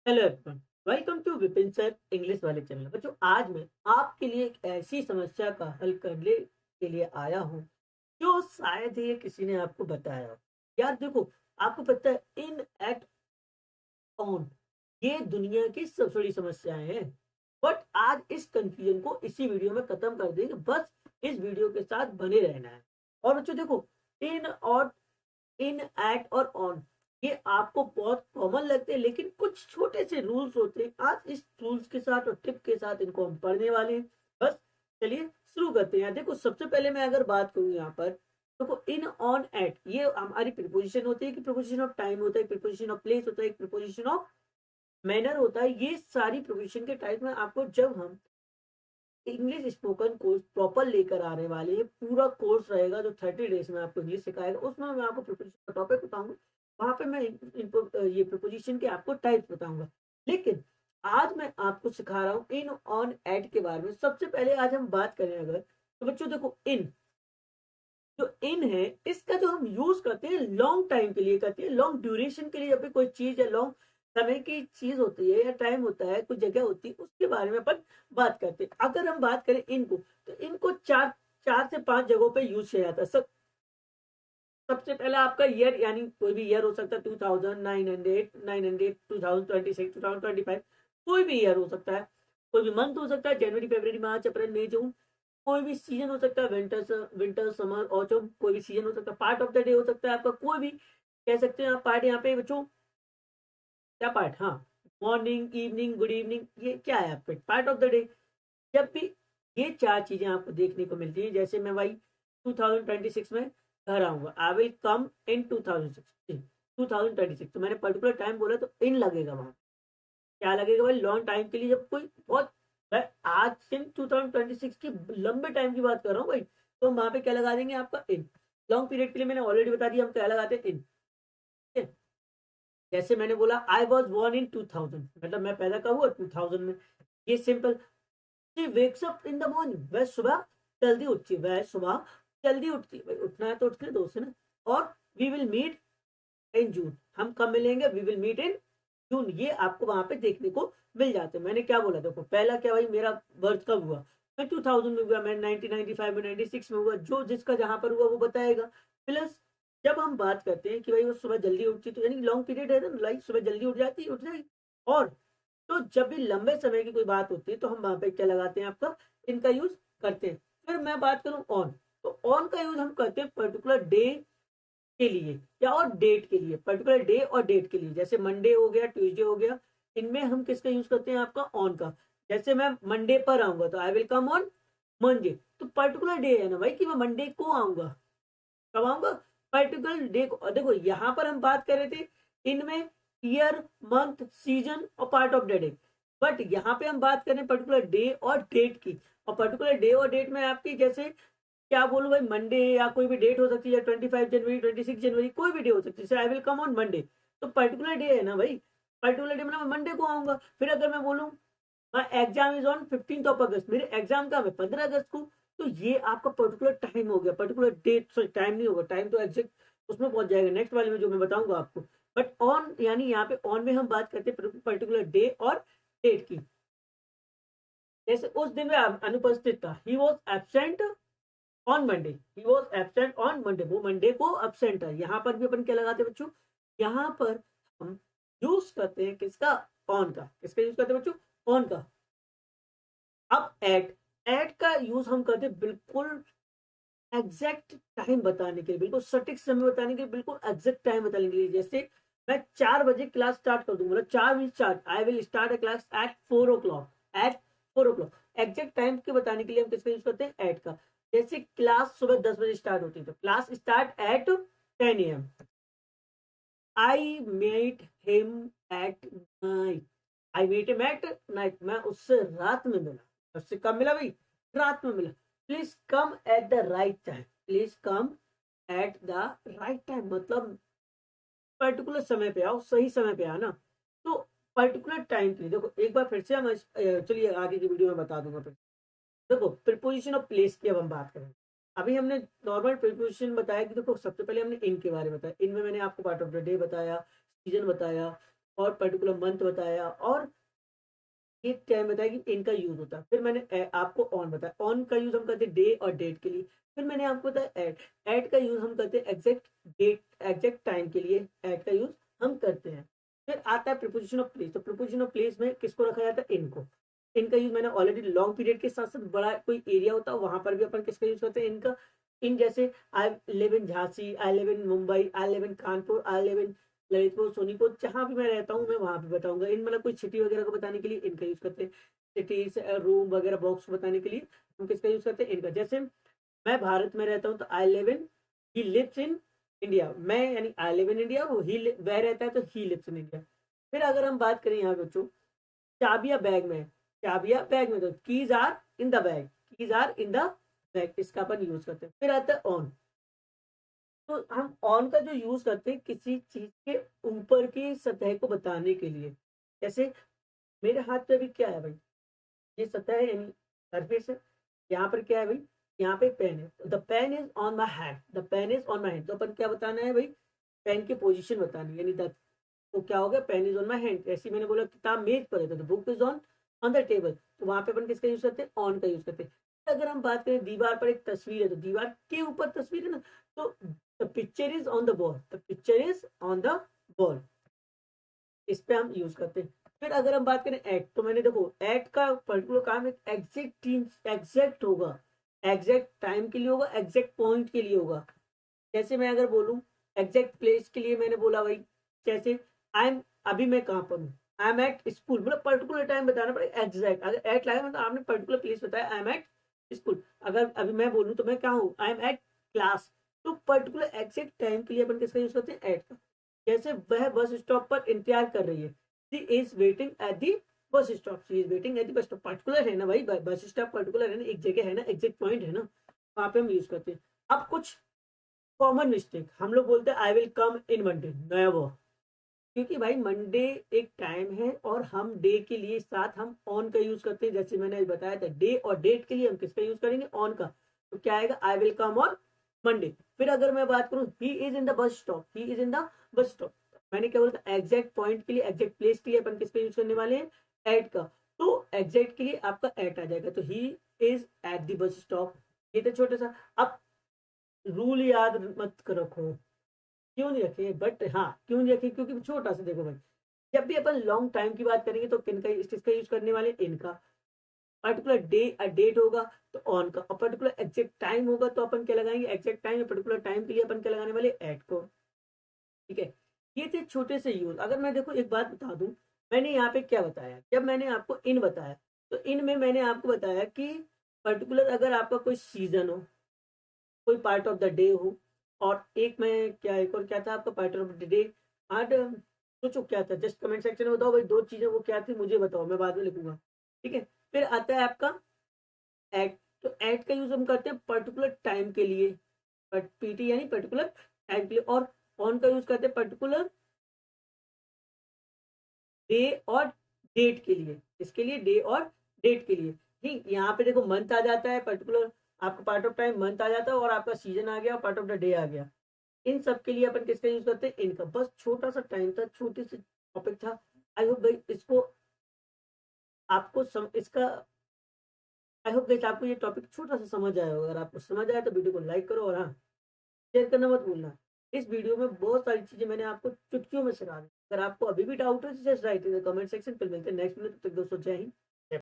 Hello everyone, welcome to Vipin sir English वाले चैनल। बच्चों, आज मैं आपके लिए एक ऐसी समस्या का हल करने के लिए आया हूँ जो शायद ही किसी ने आपको बताया हो। यार देखो, आपको पता है इन एट ऑन ये दुनिया की सबसे बड़ी समस्याएं हैं। बट आज इस कंफ्यूजन को इसी वीडियो में खत्म कर देंगे। बस इस वीडियो के साथ बने रहना है। और बच्चों देखो, इन और इन, एट और ऑन ये आपको बहुत कॉमन लगते हैं, लेकिन कुछ छोटे से रूल्स होते हैं। आज इस रूल्स के साथ और टिप के साथ इनको हम पढ़ने वाले हैं। बस चलिए शुरू करते हैं। देखो, सबसे पहले मैं अगर बात करूं यहाँ पर, देखो इन, ऑन, एट ये हमारी प्रीपोजिशन होती है कि प्रीपोजिशन ऑफ टाइम होता है, प्रीपोजिशन ऑफ प्लेस होता है, प्रीपोजिशन ऑफ मैनर होता है। ये सारी प्रीपोजिशन के टाइप में आपको जब हम इंग्लिश स्पोकन कोर्स प्रॉपर लेकर आने वाले हैं, पूरा कोर्स रहेगा जो 30 डेज में आपको इंग्लिश सिखाएगा। उसमें मैं आपको प्रीपोजिशन का टॉपिक बताऊंगा, वहां पे मैं इनको ये प्रीपोजिशन के आपको टाइप बताऊंगा। लेकिन आज मैं आपको सिखा रहा हूँ इन, ऑन, एट के बारे में। सबसे पहले आज हम बात करें अगर, तो बच्चों देखो इन, जो इन है इसका जो हम यूज करते हैं लॉन्ग टाइम के लिए करते हैं, लॉन्ग ड्यूरेशन के लिए। जब भी कोई चीज या लॉन्ग समय की चीज होती है या टाइम होता है, कुछ जगह होती है, उसके बारे में अपन बात करते हैं। अगर हम बात करें इनको, तो इनको चार चार से पांच जगहों पे यूज किया जाता है। सबसे पहला आपका ईयर, यानी कोई भी ईयर हो सकता है, 2900, 900, 2026, 2025, कोई भी ईयर हो सकता है। कोई भी मंथ हो सकता है, जनवरी, फरवरी, मार्च, अप्रैल, मई, जून। कोई भी सीजन हो सकता है, विंटर, समर, ऑटम, कोई भी सीजन हो सकता है। पार्ट ऑफ द डे हो सकता है आपका कोई भी, कह सकते हैं आप पार्ट। यहाँ पे बच्चों क्या पार्ट, हाँ, मॉर्निंग, इवनिंग, गुड इवनिंग, ये क्या है आपका पार्ट ऑफ द डे। जब भी ये चार चीजें आपको देखने को मिलती हैं, जैसे मैं भाई 2026 में घर आऊंगा, आई विल कम इन 2026, तो मैंने पर्टिकुलर टाइम बोला तो इन लगेगा वहां। क्या लगेगा भाई, लॉन्ग टाइम के लिए। जब कोई बहुत, मैं आज से 2026 की लंबे टाइम की बात कर रहा हूँ भाई, तो हम वहां पे क्या लगा देंगे आपका इन। लॉन्ग पीरियड के लिए मैंने ऑलरेडी बता दिया हम क्या लगाते हैं, इन। जैसे मैंने बोला आई वॉज बोर्न इन 2000, मतलब मैं पैदा कब हुआ 2000 में। ये simple. She wakes up in the morning, वह सुबह जल्दी उठती है, वह सुबह जल्दी उठती है। भाई उठना है तो उठ के दो से ना। और वी विल मीट इन जून, हम कब मिलेंगे, वी विल मीट इन जून। ये आपको वहां पे देखने को मिल जाते हैं। मैंने क्या बोला, देखो पहला क्या भाई, मेरा बर्थ कब हुआ, मैं 2000 में हुआ, मैं 1995 में, 96 में हुआ। जो जिसका जहां पर हुआ वो बताएगा। प्लस जब हम बात करते हैं कि भाई वो सुबह जल्दी उठती, तो यानी लॉन्ग पीरियड है ना, लाइक सुबह जल्दी उठ जाती, उठ जाएगी। और तो जब भी लंबे समय की कोई बात होती है, तो हम वहां पे क्या लगाते हैं आपका, इनका यूज करते हैं। फिर मैं बात करूं ऑन, तो ऑन का यूज हम करते हैं पर्टिकुलर डे के लिए या और डेट के लिए, पर्टिकुलर डे और डेट के लिए। जैसे मंडे हो गया, ट्यूसडे हो गया, इनमें हम किसका यूज करते हैं आपका, ऑन का। जैसे मैं मंडे पर आऊंगा तो I will come on Monday, तो पर्टिकुलर डे है ना भाई कि मैं मंडे को आऊंगा। कब आऊंगा, पर्टिकुलर डे को। और देखो यहाँ पर हम बात कर रहे थे इनमें ईयर, मंथ, सीजन और part of the day. But यहाँ पे हम बात करें पर्टिकुलर डे और डेट की। और पर्टिकुलर डे और डेट में आपकी जैसे क्या बोलूं भाई, मंडे या कोई भी डेट हो सकती है, 25 जनवरी, 26 जनवरी, कोई भी डे हो सकती है। I will come on Monday, तो पर्टिकुलर डे है ना भाई, पर्टिकुलर डे मतलब मैं मंडे को आऊंगा। फिर अगर मैं बोलूं माई एग्जाम इज ऑन 15 अगस्त, मेरे एग्जाम का है 15 अगस्त को, तो ये आपका पर्टिकुलर टाइम हो गया, पर्टिकुलर डेट। सॉरी, टाइम नहीं होगा, टाइम तो एग्जैक्ट उसमें पहुंच जाएगा नेक्स्ट वाले में जो मैं बताऊंगा आपको। बट ऑन, यानी यहाँ पे ऑन में हम बात करते हैं पर्टिकुलर डे और डेट की। जैसे उस दिन में अनुपस्थित था, he was absent on Monday, he was absent on Monday, वो मंडे को एबसेंट है। यहाँ पर भी अपन क्या लगाते हैं बच्चों, यहाँ पर हम यूज करते हैं किसका, ऑन का। किसका यूज करते हैं बच्चों, ऑन का। अब एट का यूज हम करते हैं बिल्कुल एग्जैक्ट टाइम बताने के लिए, बिल्कुल सटीक समय बताने के लिए, बिल्कुल एग्जैक्ट टाइम बताने के लिए। जैसे मैं 4 बजे क्लास स्टार्ट कर दूंगा, मतलब 4 I will start a class at 4 o'clock, at 4 o'clock। Exact time के बताने के लिए हम किसका यूज करते हैं, एट का। जैसे क्लास सुबह 10 बजे स्टार्ट होती है, तो class start at 10 AM। I met him at night, I met him at night, मैं उससे रात में मिला। उससे कब मिला भाई, रात में मिला। Please come at the right time, please come at the right time, मतलब पर्टिकुलर समय पे आओ, सही समय पे आना। तो पर्टिकुलर टाइम के लिए देखो एक बार फिर से हम चलिए आगे की वीडियो में बता दूंगा फिर। देखो प्रीपोजिशन ऑफ प्लेस की अब हम बात करें। अभी हमने नॉर्मल प्रीपोजिशन बताया कि देखो सबसे पहले हमने इन के बारे में बताया। इन में मैंने आपको पार्ट ऑफ द डे बताया, सीजन बताया, और पर्टिकुलर मंथ बताया और एक टाइम बताया कि इनका यूज होता है। फिर मैंने आपको ऑन बताया, ऑन का यूज हम करते हैं डे और डेट के लिए। फिर मैंने आपको बताया ऐड, ऐड का यूज हम करते हैं एग्जैक्ट डेट एग्जैक्ट टाइम के लिए, ऐड का यूज हम करते हैं। फिर आता है प्रीपोजिशन ऑफ प्लेस। तो प्रीपोजिशन ऑफ प्लेस में किसको रखा जाता है, इनको। इनका यूज मैंने ऑलरेडी लॉन्ग पीरियड के साथ साथ बड़ा कोई एरिया होता है वहां पर भी अपन किसका यूज करते हैं, इनका। इन जैसे आई लिव इन झांसी, आई लिव इन मुंबई, आई लिव इन कानपुर, आई लिव इन ललितपुर, सोनीपुर, जहां भी मैं रहता हूँ मैं वहां भी बताऊंगा। इन मतलब कोई सिटी वगैरह को बताने के लिए इनका यूज करते हैं। सिटीज, रूम वगैरह, बॉक्स को बताने के लिए हम किसका यूज करते हैं, इनका। जैसे मैं भारत में रहता हूँ तो I live in, he lives in India. मैं यानी आई लिव इन इंडिया, वो वह रहता है तो ही लिव्स इन इंडिया। फिर अगर हम बात करें यहाँ बच्चों, चाबियां बैग में, चाबियां बैग में, तो keys are in the bag, keys are in the bag, इसका अपन यूज करते हैं। फिर आता है ऑन। तो हम ऑन का जो यूज करते हैं किसी चीज के ऊपर की सतह को बताने के लिए। जैसे मेरे हाथ पे अभी क्या है भाई, ये सतह है यानी सरफेस है। यहाँ पर क्या है भाई, यहाँ पे पेन है, the pen is on my hand, the pen is on my hand. तो अपन क्या बताना है भाई, पेन की पोजीशन बतानी है, यानी द, तो क्या हो गया, pen is on my hand. ऐसे ही मैंने बोला किताब मेज पर है तो book is on the table, तो वहां पे अपन किसका यूज करते हैं, ऑन का यूज करते हैं। अगर हम बात करें दीवार पर एक तस्वीर है तो दीवार के ऊपर तस्वीर है ना, तो the picture is on the wall, the picture is on the wall, इस पे हम यूज करते हैं। फिर अगर हम बात करें एट, तो मैंने देखो एट का पर्टिकुलर काम एक एग्जैक्ट होगा, एग्जैक्ट टाइम के लिए होगा, एग्जैक्ट पॉइंट के लिए होगा। जैसे मैं अगर बोलूं एग्जैक्ट प्लेस के लिए, मैंने बोला भाई जैसे आई एम, अभी मैं कहाँ पर हूँ, आई एम एट स्कूल, मतलब पर्टिकुलर टाइम बताना पड़ेगा एग्जैक्ट। अगर एट लाया मतलब आपने पर्टिकुलर प्लेस बताया, आई एम एट स्कूल। अगर अभी मैं बोलूँ तो मैं कहाँ हूँ, आई एम एट क्लास। तो पर्टिकुलर एग्जैक्ट टाइम के लिए अपन किसका यूज करते हैं, एट का। जैसे वह बस स्टॉप पर इंतजार कर रही है, she is waiting at the bus stop, she is waiting at the bus stop. Particular है ना भाई, बस स्टॉप पर्टिकुलर है ना, एक जगह है ना, एग्जैक्ट पॉइंट है ना, वहां पे हम यूज करते हैं। अब कुछ कॉमन मिस्टेक, हम लोग बोलते हैं I will come in Monday, never. क्योंकि भाई मंडे एक टाइम है और हम डे के लिए साथ हम ऑन का यूज करते हैं। जैसे मैंने बताया था डे और डेट के लिए हम किसका यूज करेंगे, ऑन का। तो क्या आएगा, I will come on Monday. फिर अगर मैं बात करूं he is in the bus stop, he is in the bus stop, मैंने क्या बोला था, एग्जैक्ट पॉइंट के लिए, एग्जैक्ट प्लेस के लिए अपन किसका यूज करने वाले हैं, एट का। तो एग्जैक्ट के लिए आपका एट आ जाएगा, तो he is at the bus stop. ये तो छोटा सा। अब रूल याद मत रखो, क्यों नहीं रखे, बट हाँ क्यों नहीं रखे, क्योंकि छोटा सा देखो भाई, जब भी अपन लॉन्ग टाइम की बात करेंगे तो किन का, किसका यूज करने वाले, इनका। पर्टिकुलर डे डेट होगा तो ऑन का, और पर्टिकुलर एग्जैक्ट टाइम होगा तो अपन क्या लगाएंगे, एग्जैक्ट टाइम या पर्टिकुलर टाइम के लिए अपन क्या लगाने वाले, एट को। ठीक है, ये थे छोटे से यूज। अगर मैं देखो एक बात बता दूं, मैंने यहाँ पे क्या बताया, जब मैंने आपको इन बताया तो इन में मैंने आपको बताया कि पर्टिकुलर अगर आपका कोई सीजन हो, कोई पार्ट ऑफ द डे हो, और एक में क्या, एक और क्या था आपका part of the day, art, सोचो क्या था, जस्ट कमेंट सेक्शन में बताओ भाई, दो चीजें वो क्या थी मुझे बताओ, मैं बाद में लिखूंगा। ठीक है, फिर आता है आपका एट। तो एट का यूज हम करते हैं पर्टिकुलर टाइम के लिए, पीटी यानी पर्टिकुलर टाइम के लिए। और ऑन का यूज करते हैं पर्टिकुलर डे और डेट के लिए, इसके लिए डे और डेट के लिए। ठीक, यहाँ पे देखो मंथ आ जाता है, पर्टिकुलर आपका पार्ट ऑफ टाइम मंथ आ जाता है, और आपका सीजन आ गया और पार्ट ऑफ द डे आ गया। इन सब के लिए अपन किसका यूज करते हैं, इनका। बस छोटा सा टाइम था, छोटी सी टॉपिक था। आई होप भाई इसको आपको इसका, आई होप गाइस आपको ये टॉपिक छोटा सा समझ आया होगा। अगर आपको समझ आया तो वीडियो को लाइक करो, और हाँ शेयर करना मत भूलना। इस वीडियो में बहुत सारी चीजें मैंने आपको चुटकियों में सिखा दी। अगर आपको अभी भी डाउट है just right in the comment section. फिर मिलते हैं नेक्स्ट वीडियो, तब तक दोस्तों जय हिंद।